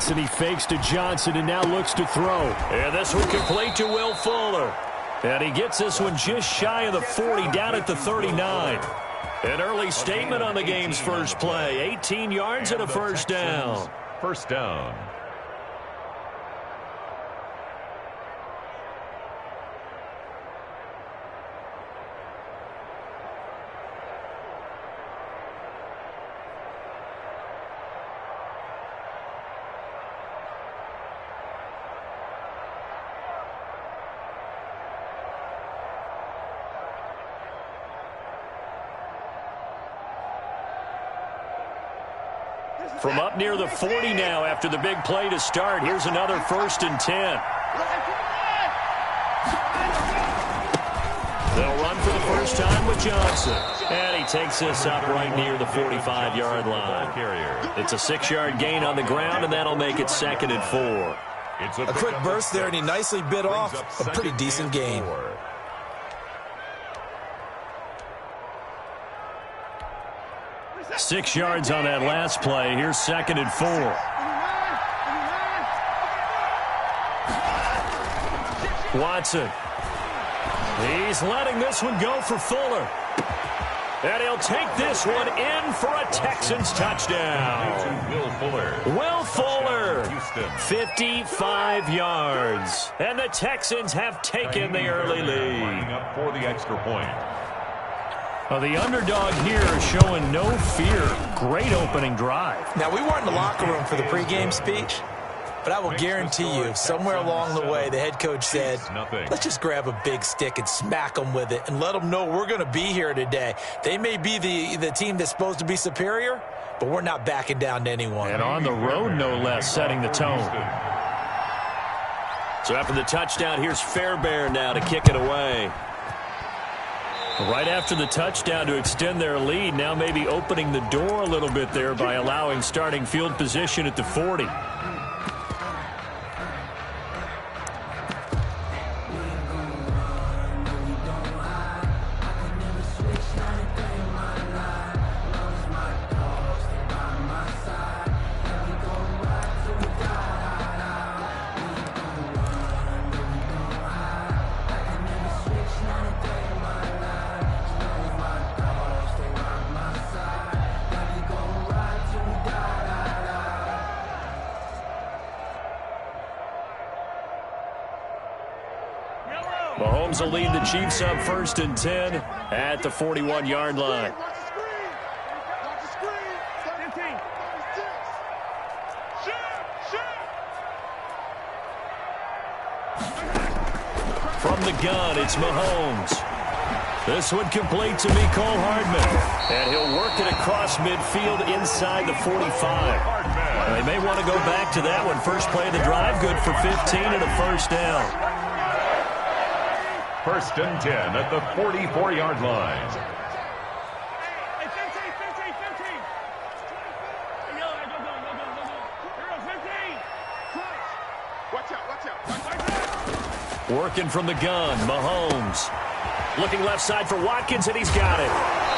gets, and he fakes to Johnson and now looks to throw. And this one complete to Will Fuller. And he gets this one just shy of the 40, down at the 39. An early statement on the game's first play. 18 yards and a first down. First down. From up near the 40 now after the big play to start. Here's another 1st and 10. They'll run for the first time with Johnson. And he takes this up right near the 45-yard line. It's a 6-yard gain on the ground, and that'll make it 2nd and 4. A quick burst there, and he nicely bit off a pretty decent gain. 6 yards on that last play. Here's 2nd and 4. Watson. He's letting this one go for Fuller. And he'll take this one in for a Texans touchdown. Will Fuller. 55 yards. And the Texans have taken the early lead. Up for the extra point. Well, the underdog here is showing no fear. Great opening drive. Now, we weren't in the locker room for the pregame speech, but I will guarantee you, somewhere along the way, the head coach said, let's just grab a big stick and smack them with it and let them know we're going to be here today. They may be the team that's supposed to be superior, but we're not backing down to anyone. And on the road, no less, setting the tone. So after the touchdown, here's Fairbairn now to kick it away. Right after the touchdown to extend their lead, now maybe opening the door a little bit there by allowing starting field position at the 40. Mahomes will lead the Chiefs up 1st and 10 at the 41-yard line. From the gun, it's Mahomes. This one complete to Mecole Hardman. And he'll work it across midfield inside the 45. They may want to go back to that one. First play of the drive, good for 15 and a first down. 1st and 10 at the 44-yard line. Working from the gun, Mahomes. Looking left side for Watkins, and he's got it.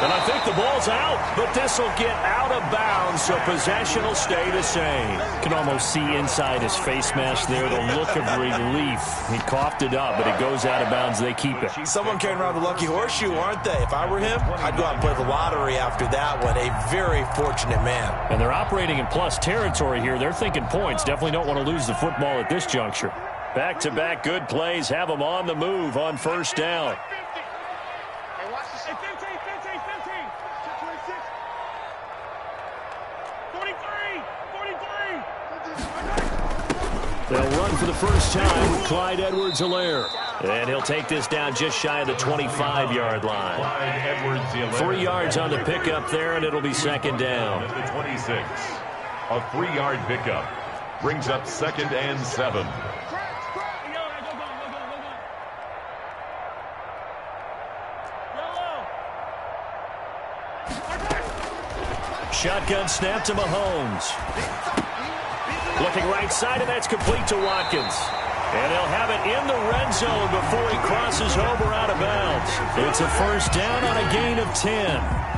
And I think the ball's out, but this will get out of bounds, so possession will stay the same. Can almost see inside his face mask there the look of relief. He coughed it up, but it goes out of bounds. They keep it. Someone carrying around the lucky horseshoe, aren't they? If I were him, I'd go out and play the lottery after that one. A very fortunate man. And they're operating in plus territory here. They're thinking points. Definitely don't want to lose the football at this juncture. Back-to-back good plays have them on the move on first down. They'll run for the first time with Clyde Edwards-Helaire. And he'll take this down just shy of the 25-yard line. 3 yards on the pickup there, and it'll be 2nd down. At the 26. A 3-yard pickup brings up 2nd and 7. Shotgun snap to Mahomes. Looking right side, and that's complete to Watkins. And he'll have it in the red zone before he crosses over out of bounds. It's a first down on a gain of 10.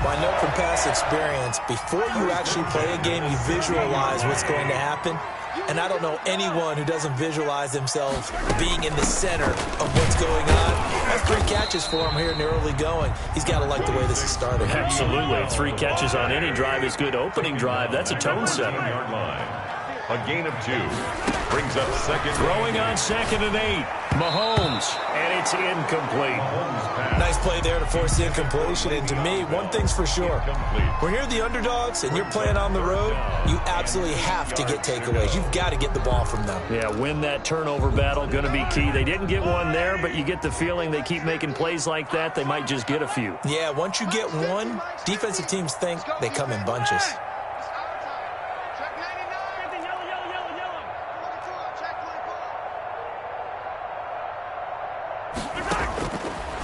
I know from past experience, before you actually play a game, you visualize what's going to happen. and I don't know anyone who doesn't visualize themselves being in the center of what's going on. That's 3 catches for him here in the early going. He's got to like the way this is starting. Absolutely. 3 catches on any drive is good. Opening drive, that's a tone setter. A gain of 2. Brings up second. Throwing on 2nd and 8. Mahomes. And it's incomplete. Nice play there to force the incompletion. And to me, one thing's for sure. When you're the underdogs and you're playing on the road, you absolutely have to get takeaways. You've got to get the ball from them. Yeah, win that turnover battle, going to be key. They didn't get one there, but you get the feeling they keep making plays like that, they might just get a few. Yeah, once you get one, defensive teams think they come in bunches.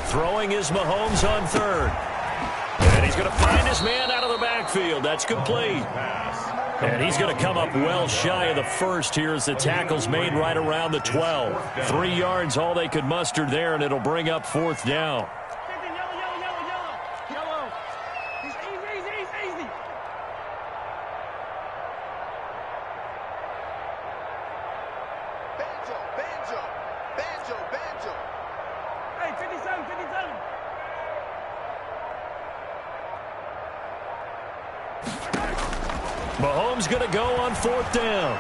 Throwing is Mahomes on 3rd. And he's going to find his man out of the backfield. That's complete. And he's going to come up well shy of the 1st here as the tackle's made right around the 12. 3 yards, all they could muster there, and it'll bring up 4th down. Mahomes going to go on 4th down.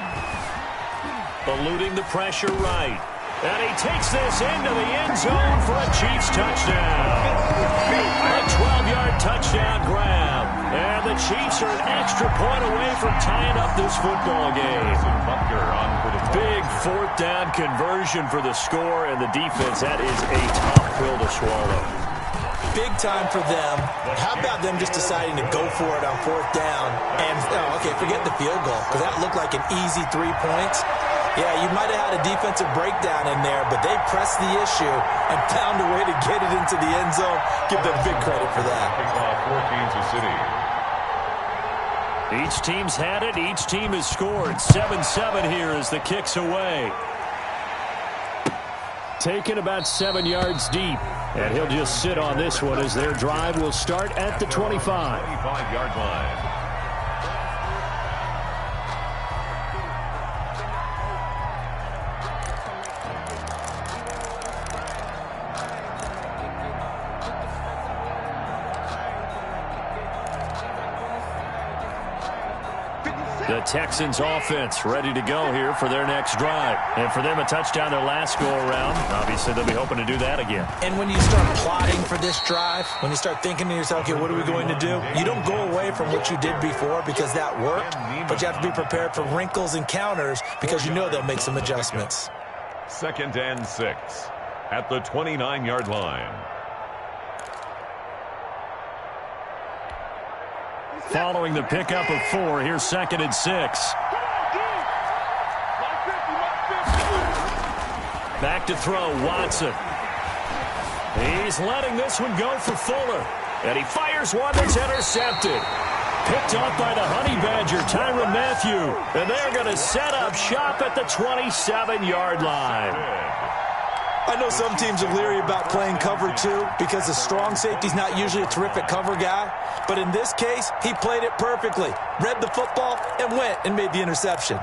Eluding the pressure right. And he takes this into the end zone for a Chiefs touchdown. A 12-yard touchdown grab. And the Chiefs are an extra point away from tying up this football game. Big 4th down conversion for the score, and the defense, that is a tough pill to swallow. Big time for them. How about them just deciding to go for it on 4th down? And, okay, forget the field goal, because that looked like an easy 3 points. Yeah, you might have had a defensive breakdown in there, but they pressed the issue and found a way to get it into the end zone. Give them big credit for that. Each team's had it. Each team has scored. 7-7 here as the kick's away. Taken about 7 yards deep. And he'll just sit on this one as their drive will start at the 25. 25-yard line. The Texans offense ready to go here for their next drive. And for them, a touchdown their last go-around. Obviously, they'll be hoping to do that again. And when you start plotting for this drive, when you start thinking to yourself, okay, what are we going to do? You don't go away from what you did before because that worked, but you have to be prepared for wrinkles and counters because you know they'll make some adjustments. 2nd and 6 at the 29-yard line. Following the pickup of 4, here's 2nd and 6. Back to throw, Watson. He's letting this one go for Fuller. And he fires one that's intercepted. Picked off by the Honey Badger, Tyrann Mathieu. And they're going to set up shop at the 27-yard line. I know some teams are leery about playing cover 2 because the strong safety's not usually a terrific cover guy. But in this case, he played it perfectly. Read the football and went and made the interception.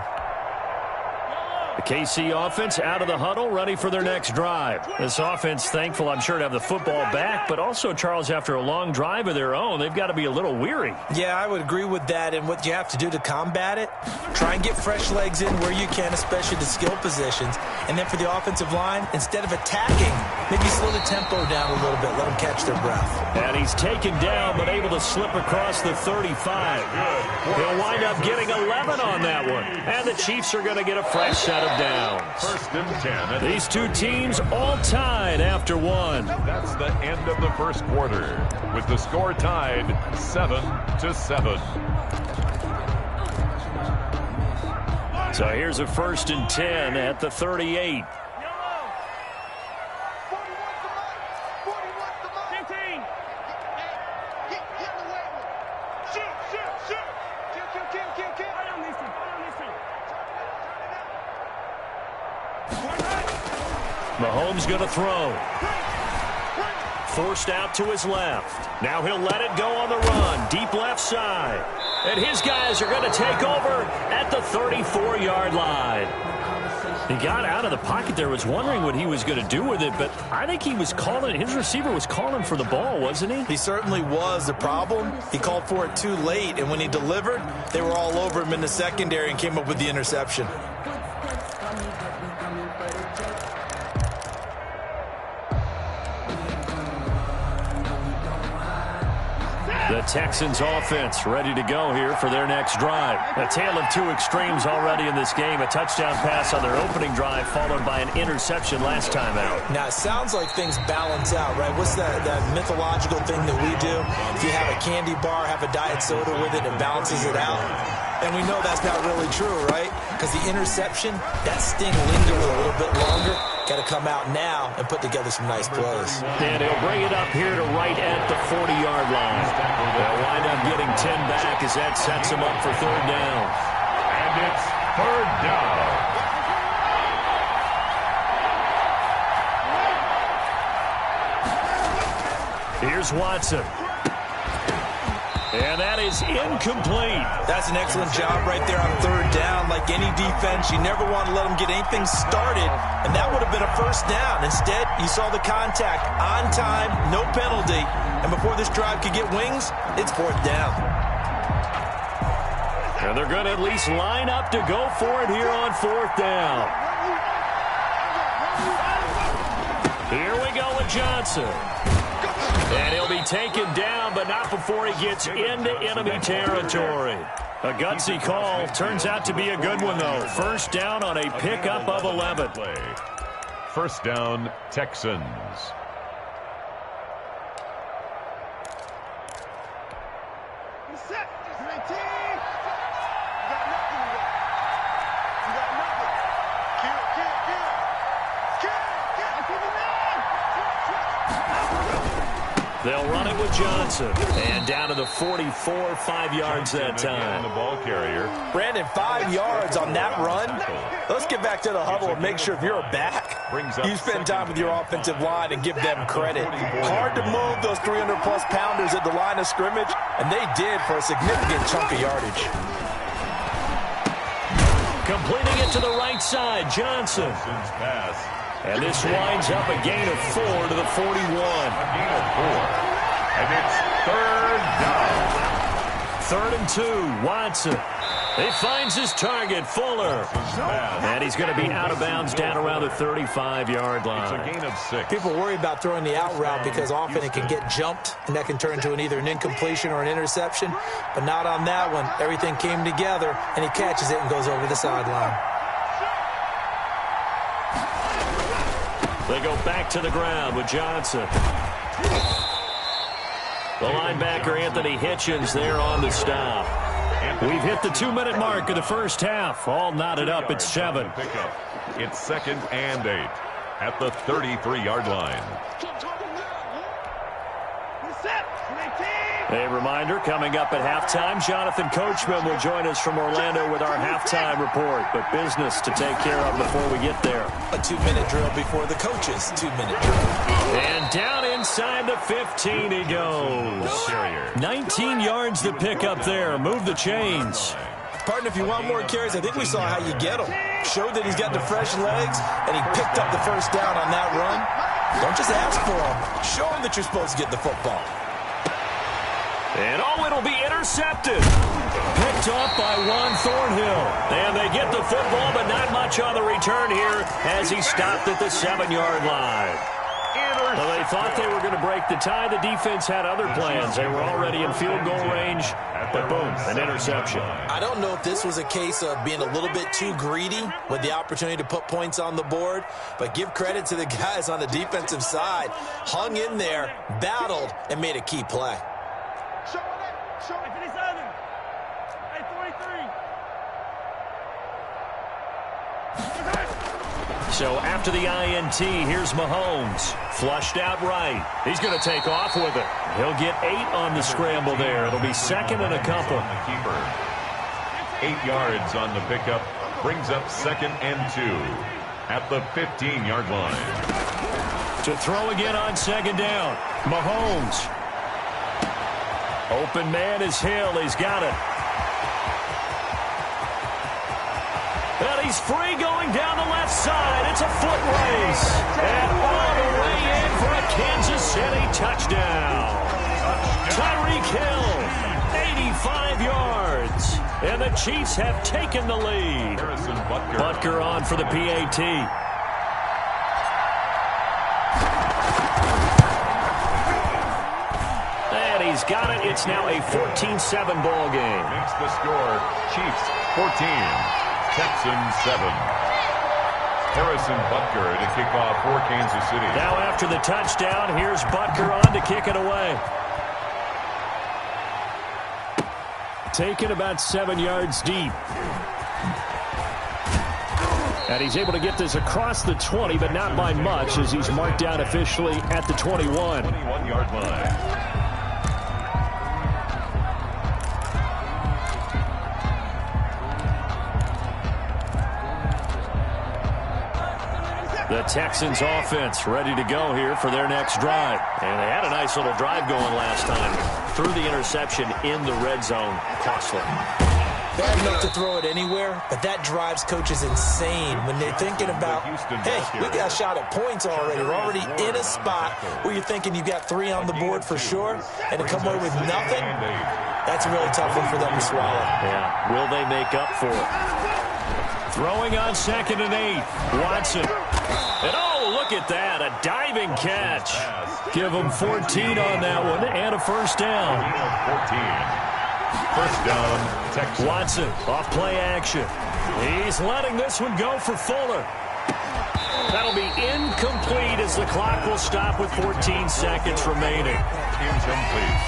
The KC offense out of the huddle, ready for their next drive. This offense thankful, I'm sure, to have the football back, but also, Charles, after a long drive of their own, they've got to be a little weary. Yeah, I would agree with that, and what you have to do to combat it, try and get fresh legs in where you can, especially the skill positions, and then for the offensive line, instead of attacking, maybe slow the tempo down a little bit, let them catch their breath. And he's taken down, but able to slip across the 35. He'll wind up getting 11 on that one, and the Chiefs are going to get a fresh set of downs. 1st and 10. These two teams all tied after 1. That's the end of the first quarter, with the score tied 7-7. So here's a 1st and 10 at the 38. Mahomes going to throw. forced out to his left. Now he'll let it go on the run. Deep left side. And his guys are going to take over at the 34-yard line. He got out of the pocket there, was wondering what he was going to do with it, but I think he was calling, his receiver was calling for the ball, wasn't he? He certainly was. The problem, he called for it too late, and when he delivered, they were all over him in the secondary and came up with the interception. The Texans offense ready to go here for their next drive. A tale of two extremes already in this game. A touchdown pass on their opening drive followed by an interception last time out. Now, it sounds like things balance out, right? What's that mythological thing that we do? If you have a candy bar, have a diet soda with it, it balances it out. And we know that's not really true, right? Because the interception, that sting lingers a little bit longer. Got to come out now and put together some nice plays. And he'll bring it up here to right at the 40-yard line. They'll wind up getting 10 back as that sets him up for third down. And it's third down. Here's Watson. And that is incomplete. That's an excellent job right there on third down. Like any defense, you never want to let them get anything started, and that would have been a first down. Instead, you saw the contact on time, no penalty, and before this drive could get wings, it's fourth down. And they're going to at least line up to go for it here on fourth down. Here we go with Johnson. And he'll be taken down, but not before he gets into enemy territory. A gutsy call. Turns out to be a good one, though. First down on a pickup of 11. First down, Texans. They'll run it with Johnson. And down to the 44, 5 yards that time. The ball carrier. Brandon, 5 yards on that run. Let's get back to the huddle and make sure if you're a back, you spend time with your offensive line and give them credit. Hard to move those 300-plus pounders at the line of scrimmage, and they did for a significant chunk of yardage. Completing it to the right side, Johnson. And this winds up a gain of 4 to the 41. A gain of 4. And it's third down. 3rd and 2, Watson. He finds his target, Fuller. And he's going to be out of bounds down around the 35-yard line. It's a gain of 6. People worry about throwing the out route because often it can get jumped, and that can turn into either an incompletion or an interception. But not on that one. Everything came together, and he catches it and goes over the sideline. They go back to the ground with Johnson. The linebacker, Anthony Hitchens, there on the stop. We've hit the 2-minute mark of the first half. All knotted up at 7. It's 2nd and 8 at the 33-yard line. A reminder, coming up at halftime, Jonathan Coachman will join us from Orlando with our halftime report. But business to take care of before we get there. A 2-minute drill before the coach's 2-minute drill. And down inside the 15 he goes. 19 yards to pick up there. Move the chains. Partner, if you want more carries, I think we saw how you get them. Showed that he's got the fresh legs, and he picked up the first down on that run. Don't just ask for him. Show him that you're supposed to get the football. And it'll be intercepted. Picked off by Juan Thornhill. And they get the football, but not much on the return here as he stopped at the 7-yard line. Well, they thought they were going to break the tie. The defense had other plans. They were already in field goal range, but boom, an interception. I don't know if this was a case of being a little bit too greedy with the opportunity to put points on the board, but give credit to the guys on the defensive side. Hung in there, battled, and made a key play. So after the INT, here's Mahomes. Flushed out right. He's going to take off with it. He'll get 8 on the scramble there. It'll be 2nd and a couple. 8 yards on the pickup. Brings up 2nd and 2 at the 15-yard line. To throw again on second down. Mahomes. Open man is Hill. He's got it. And he's free going down the left side. It's a foot race. And all the way in for a Kansas City touchdown. Tyreek Hill, 85 yards. And the Chiefs have taken the lead. Butker on for the PAT. And he's got it. It's now a 14-7 ball game. Makes the score Chiefs 14, Texans 7. Harrison Butker to kick off for Kansas City. Now after the touchdown, here's Butker on to kick it away. Taken about 7 yards deep. And he's able to get this across the 20, but not by much, as he's marked down officially at the 21. 21-yard line. The Texans offense ready to go here for their next drive. And they had a nice little drive going last time. Threw the interception in the red zone. Costly. Bad enough to throw it anywhere, but that drives coaches insane when they're thinking about, hey, we got a shot at points already. We're already in a spot where you're thinking you got 3 on the board for sure, and to come away with nothing, that's a really tough one for them to swallow. Yeah, will they make up for it? Throwing on 2nd and 8. Watson. And oh, look at that, a diving catch. Give them 14 on that one and a first down. 14. First down, Texans. Watson off play action. He's letting this one go for Fuller. That'll be incomplete as the clock will stop with 14 seconds remaining. Incomplete.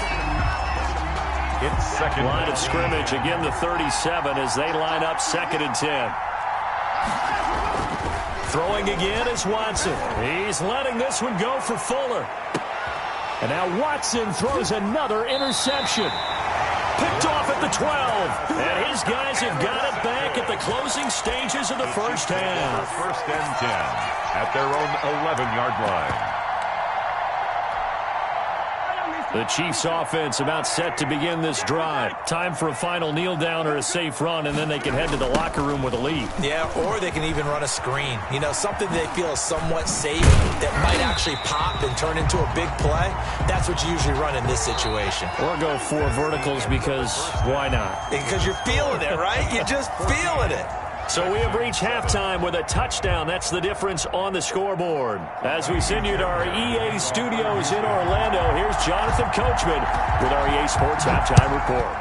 It's second. Line of scrimmage, again the 37 as they line up 2nd and 10. Throwing again is Watson. He's letting this one go for Fuller. And now Watson throws another interception. Picked off at the 12. And his guys have got it back at the closing stages of the first half. First and 10 at their own 11-yard line. The Chiefs offense about set to begin this drive. Time for a final kneel down or a safe run, and then they can head to the locker room with a lead. Yeah, or they can even run a screen. You know, something they feel is somewhat safe that might actually pop and turn into a big play. That's what you usually run in this situation. Or go 4 verticals because why not? Because you're feeling it, right? You're just feeling it. So we have reached halftime with a touchdown. That's the difference on the scoreboard. As we send you to our EA studios in Orlando, here's Jonathan Coachman with our EA Sports Halftime Report.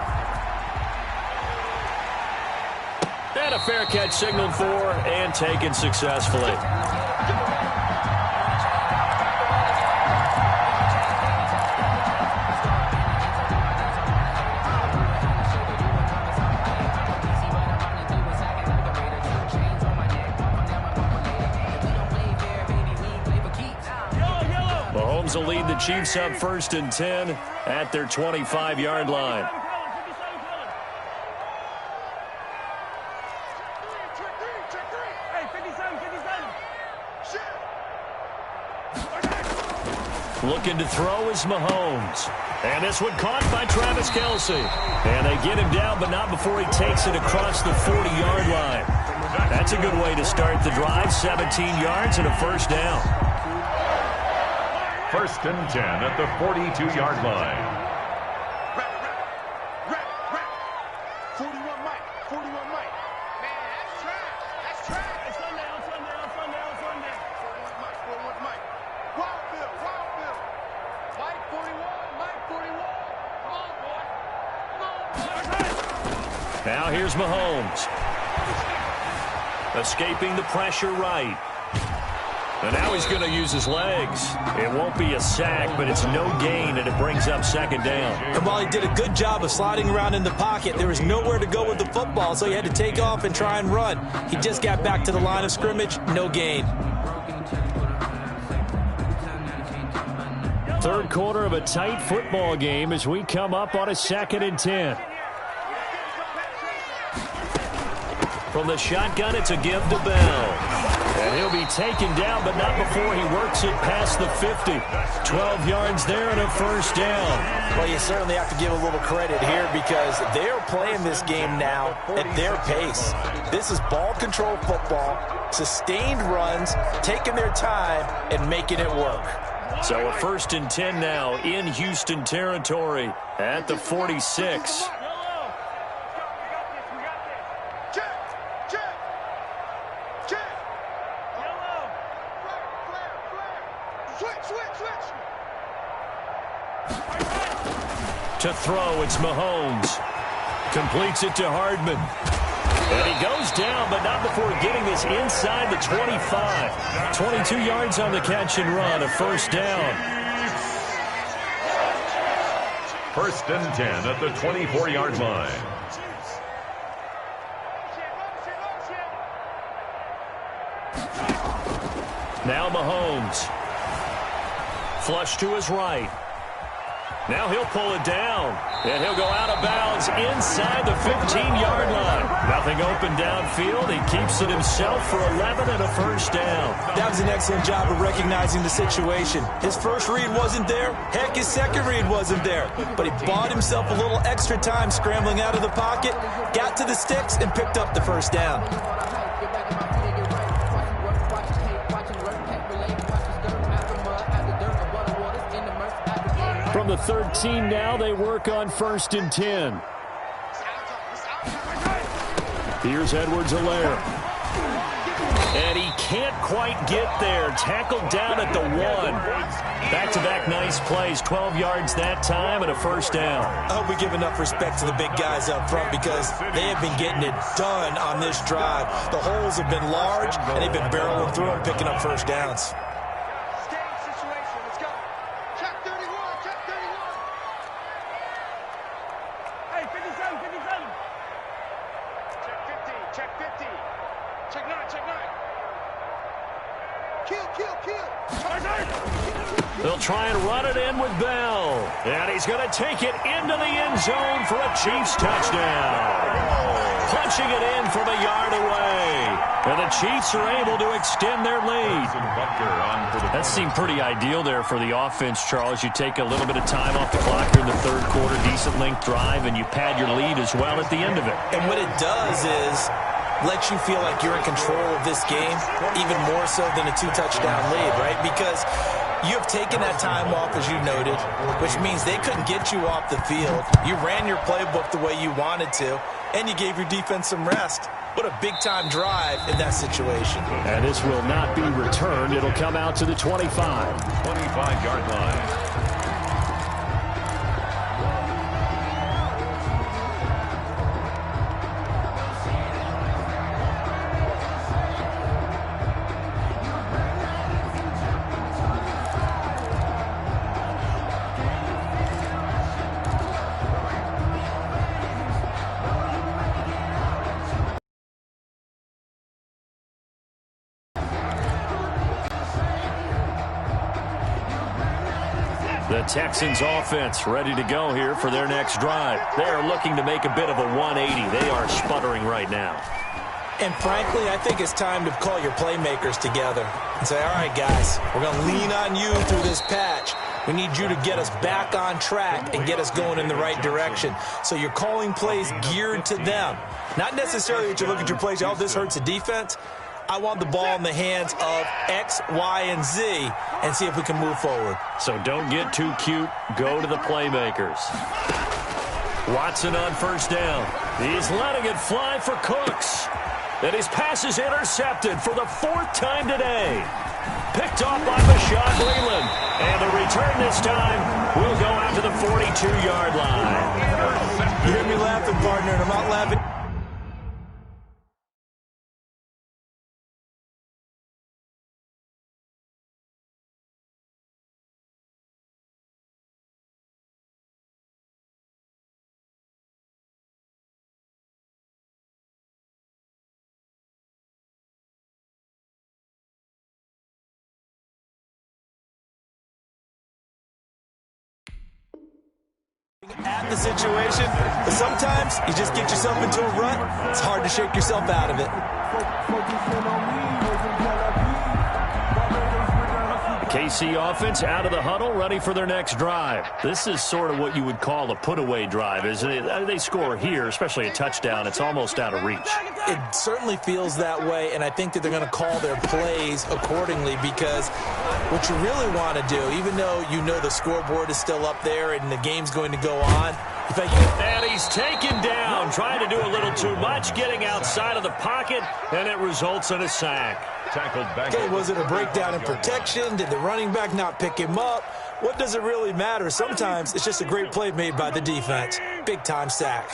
And a fair catch signaled for and taken successfully. Mahomes will lead the Chiefs up 1st and 10 at their 25-yard line. Looking to throw is Mahomes. And this one caught by Travis Kelce. And they get him down, but not before he takes it across the 40-yard line. That's a good way to start the drive. 17 yards and a first down. 1st and 10 at the 42-yard line. 41 Mike. 41 Mike. Man, that's trash. That's trash. Hey, Sundown. 41 Mike. 41 Mike. Wild Bill. Mike 41. Come on, boy. Now here's Mahomes. Escaping the pressure right. And now he's going to use his legs. It won't be a sack, but it's no gain, and it brings up 2nd down. And while he did a good job of sliding around in the pocket, there was nowhere to go with the football, so he had to take off and try and run. He just got back to the line of scrimmage, no gain. 3rd quarter of a tight football game as we come up on a 2nd and 10. From the shotgun, it's a give to Bell. And he'll be taken down, but not before he works it past the 50. 12 yards there and a first down. Well, you certainly have to give a little credit here because they're playing this game now at their pace. This is ball control football, sustained runs, taking their time, and making it work. So a 1st and 10 now in Houston territory at the 46. To throw, it's Mahomes. Completes it to Hardman. And he goes down, but not before getting this inside the 25. 22 yards on the catch and run, a first down. 1st and 10 at the 24-yard line. Now Mahomes. Flush to his right. Now he'll pull it down, and he'll go out of bounds inside the 15-yard line. Nothing open downfield. He keeps it himself for 11 and a first down. That was an excellent job of recognizing the situation. His first read wasn't there. Heck, his second read wasn't there. But he bought himself a little extra time scrambling out of the pocket, got to the sticks, and picked up the first down. From the 13 now, they work on 1st and 10. Here's Edwards-Helaire. And he can't quite get there. Tackled down at the 1. Back-to-back nice plays. 12 yards that time and a first down. I hope we give enough respect to the big guys up front because they have been getting it done on this drive. The holes have been large, and they've been barreling through them, picking up first downs. They'll try and run it in with Bell. And he's going to take it into the end zone for a Chiefs touchdown. Punching it in from a yard away. And the Chiefs are able to extend their lead. That seemed pretty ideal there for the offense, Charles. You take a little bit of time off the clock here in the 3rd quarter, decent length drive, and you pad your lead as well at the end of it. And what it does is lets you feel like you're in control of this game, even more so than a 2-touchdown lead, right? Because you have taken that time off, as you noted, which means they couldn't get you off the field. You ran your playbook the way you wanted to, and you gave your defense some rest. What a big-time drive in that situation. And this will not be returned. It'll come out to the 25. 25-yard line. The Texans offense ready to go here for their next drive. They are looking to make a bit of a 180. They are sputtering right now. And frankly, I think it's time to call your playmakers together and say, all right, guys, we're going to lean on you through this patch. We need you to get us back on track and get us going in the right direction. So you're calling plays geared to them. Not necessarily that you look at your plays, oh, this hurts the defense. I want the ball in the hands of X, Y, and Z and see if we can move forward. So don't get too cute. Go to the playmakers. Watson on first down. He's letting it fly for Cooks. And his pass is intercepted for the 4th time today. Picked off by Bashaud Breeland. And the return this time will go out to the 42-yard line. You hear me laughing, partner, and I'm not laughing. At the situation, but sometimes you just get yourself into a rut. It's hard to shake yourself out of it. KC offense out of the huddle, ready for their next drive. This is sort of what you would call a put-away drive, isn't it? They score here, especially a touchdown. It's almost out of reach. It certainly feels that way, and I think that they're going to call their plays accordingly, because what you really want to do, even though you know the scoreboard is still up there and the game's going to go on, and he's taken down, trying to do a little too much, getting outside of the pocket, and it results in a sack. Tackled back. Okay, was it a breakdown in protection? Did the running back not pick him up? What does it really matter? Sometimes it's just a great play made by the defense. Big-time sack.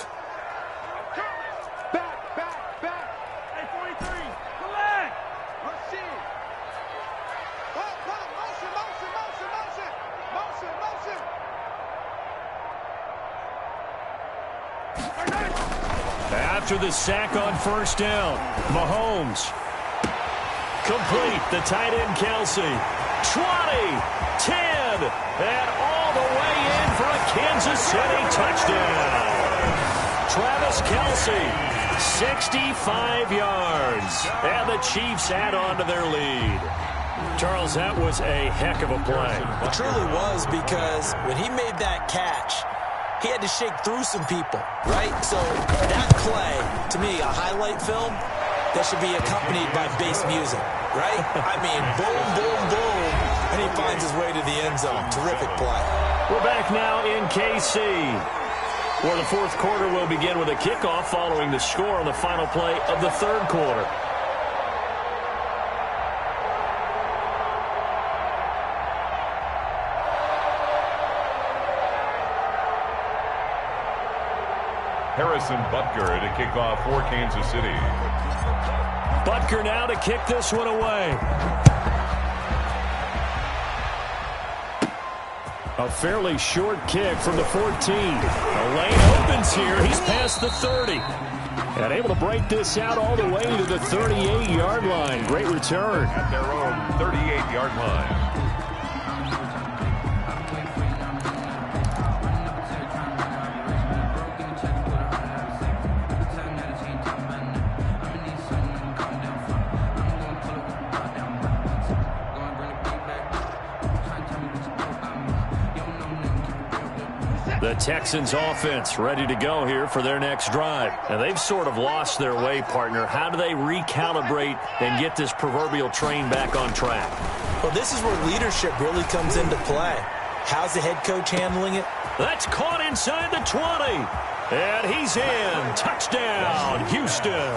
Back. Hey, 43, collect. Rashid. Motion. After the sack on first down, Mahomes. Complete, the tight end Kelsey. 20, 10, and all the way in for a Kansas City touchdown. Travis Kelsey, 65 yards, and the Chiefs add on to their lead. Charles, that was a heck of a play. It truly was, because when he made that catch, he had to shake through some people, right? So that play, to me, a highlight film that should be accompanied by bass music, right? I mean, boom, boom, boom, and he finds his way to the end zone. Terrific play. We're back now in KC, where the fourth quarter will begin with a kickoff following the score on the final play of the third quarter. Harrison Butker to kick off for Kansas City. Butker now to kick this one away. A fairly short kick from the 14. The lane opens here. He's past the 30. And able to break this out all the way to the 38-yard line. Great return. At their own 38-yard line. The Texans offense ready to go here for their next drive. And they've sort of lost their way, partner. How do they recalibrate and get this proverbial train back on track? Well, this is where leadership really comes into play. How's the head coach handling it? That's caught inside the 20. And he's in. Touchdown, Houston.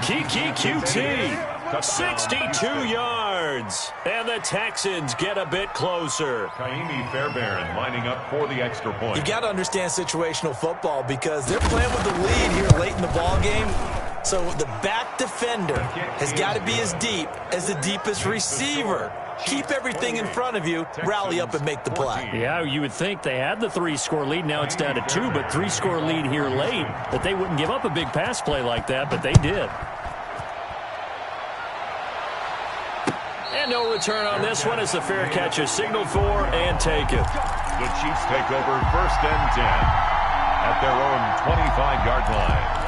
Kiki QT. 62 yards. And the Texans get a bit closer. Kaimi Fairbairn lining up for the extra point. You got to understand situational football, because they're playing with the lead here late in the ball game. So the back defender has got to be as deep as the deepest receiver. Keep everything in front of you, rally up and make the play. Yeah, you would think they had the 3-score lead. Now it's down to 2, but 3-score lead here late, that they wouldn't give up a big pass play like that, but they did. And no return on this one as the fair catch is signaled for and taken. The Chiefs take over 1st and 10 at their own 25-yard line.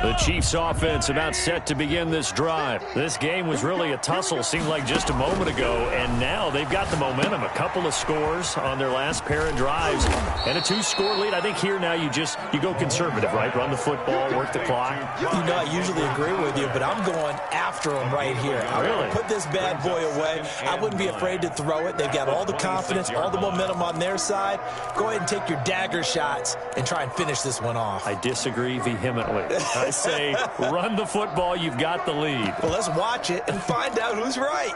The Chiefs offense about set to begin this drive. This game was really a tussle, seemed like just a moment ago, and now they've got the momentum. A couple of scores on their last pair of drives and a 2-score lead. I think here now you go conservative, right? Run the football, work the clock. You know, I usually agree with you, but I'm going after them right here. I want to put this bad boy away. I wouldn't be afraid to throw it. They've got all the confidence, all the momentum on their side. Go ahead and take your dagger shots and try and finish this one off. I disagree vehemently. I say run the football. You've got the lead. Well, let's watch it and find out who's right.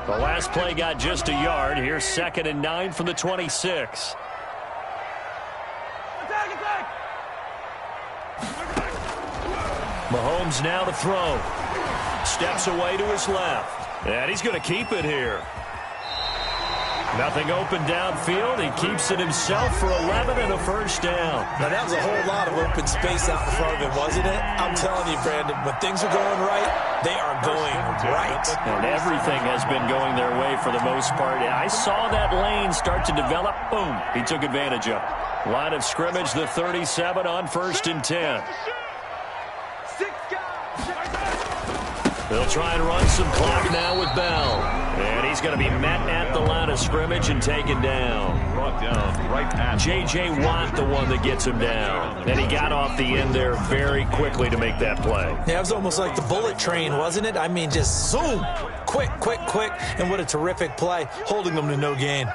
The last play got just a yard. Here's 2nd and 9 from the 26. Mahomes now to throw. Steps away to his left. And he's going to keep it here. Nothing open downfield. He keeps it himself for 11 and a first down. Now, that was a whole lot of open space out in front of him, wasn't it? I'm telling you, Brandon, when things are going right, they are going right. And everything has been going their way for the most part. I saw that lane start to develop. Boom. He took advantage of it. Line of scrimmage, the 37 on 1st and 10. They'll try and run some clock now with Bell. And he's going to be met at the line of scrimmage and taken down. Brought down right at J.J. Watt, the one that gets him down. And he got off the end there very quickly to make that play. Yeah, it was almost like the bullet train, wasn't it? I mean, just zoom. Quick, quick, quick. And what a terrific play, holding them to no gain.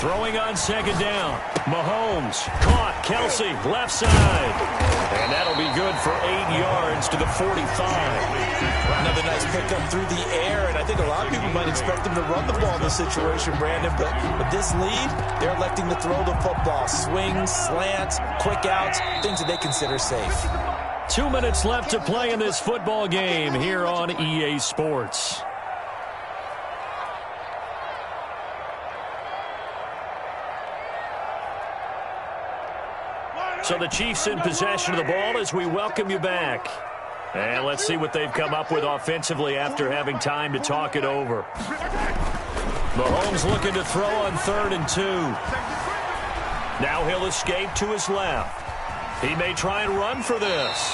Throwing on 2nd down. Mahomes caught. Kelsey left side. And that'll be good for 8 yards to the 45. Another nice pickup through the air, and I think a lot of people might expect them to run the ball in this situation, Brandon, but with this lead, they're electing to throw the football. Swings, slants, quick outs, things that they consider safe. 2 minutes left to play in this football game here on EA Sports. So the Chiefs in possession of the ball as we welcome you back. And let's see what they've come up with offensively after having time to talk it over. Mahomes looking to throw on 3rd and 2. Now he'll escape to his left. He may try and run for this.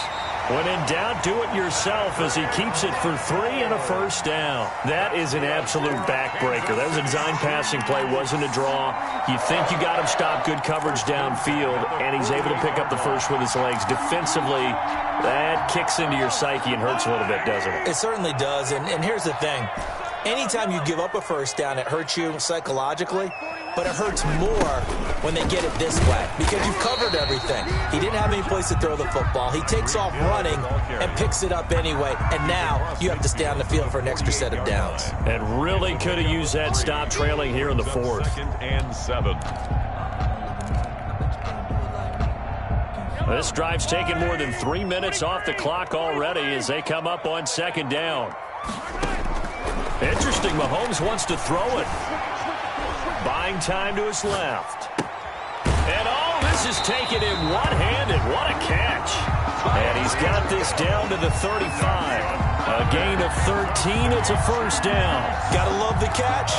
When in doubt, do it yourself as he keeps it for 3 and a first down. That is an absolute backbreaker. That was a design passing play, wasn't a draw. You think you got him stopped, good coverage downfield, and he's able to pick up the first with his legs. Defensively, that kicks into your psyche and hurts a little bit, doesn't it? It certainly does, and here's the thing. Anytime you give up a first down, it hurts you psychologically, but it hurts more when they get it this way because you've covered everything. He didn't have any place to throw the football. He takes off running and picks it up anyway, and now you have to stay on the field for an extra set of downs. And really could have used that stop trailing here in the 4th. 2nd and 7. This drive's taken more than 3 minutes off the clock already as they come up on 2nd down. Interesting, Mahomes wants to throw it. Buying time to his left. And this is taken in one-handed. What a catch. And he's got this down to the 35. A gain of 13. It's a first down. Gotta love the catch.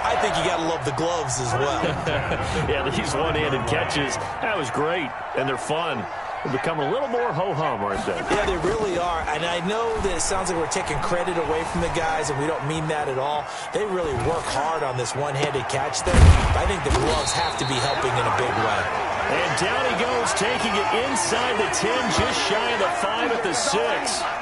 I think you gotta love the gloves as well. Yeah, these one-handed catches, that was great. And they're fun. They're becoming a little more ho-hum, aren't they? Yeah, they really are. And I know that it sounds like we're taking credit away from the guys, and we don't mean that at all. They really work hard on this one-handed catch thing. I think the gloves have to be helping in a big way. And down he goes, taking it inside the 10, just shy of the 5 at the 6.